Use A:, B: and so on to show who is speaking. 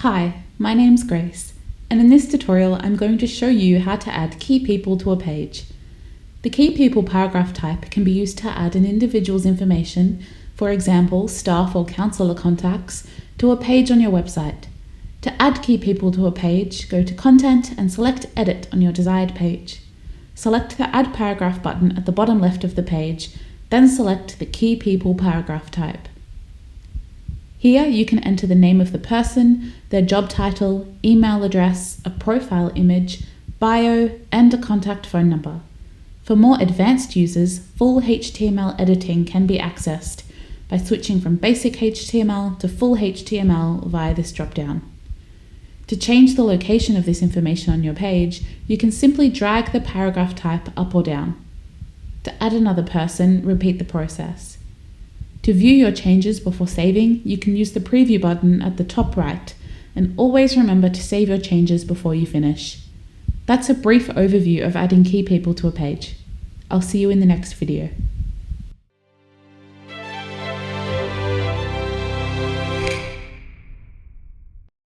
A: Hi, my name's Grace, and in this tutorial I'm going to show you how to add key people to a page. The key people paragraph type can be used to add an individual's information, for example staff or counsellor contacts, to a page on your website. To add key people to a page, go to Content and select Edit on your desired page. Select the Add Paragraph button at the bottom left of the page, then select the Key People paragraph type. Here you can enter the name of the person, their job title, email address, a profile image, bio, and a contact phone number. For more advanced users, full HTML editing can be accessed by switching from basic HTML to full HTML via this drop-down. To change the location of this information on your page, you can simply drag the paragraph type up or down. To add another person, repeat the process. To view your changes before saving, you can use the preview button at the top right, and always remember to save your changes before you finish. That's a brief overview of adding key people to a page. I'll see you in the next video.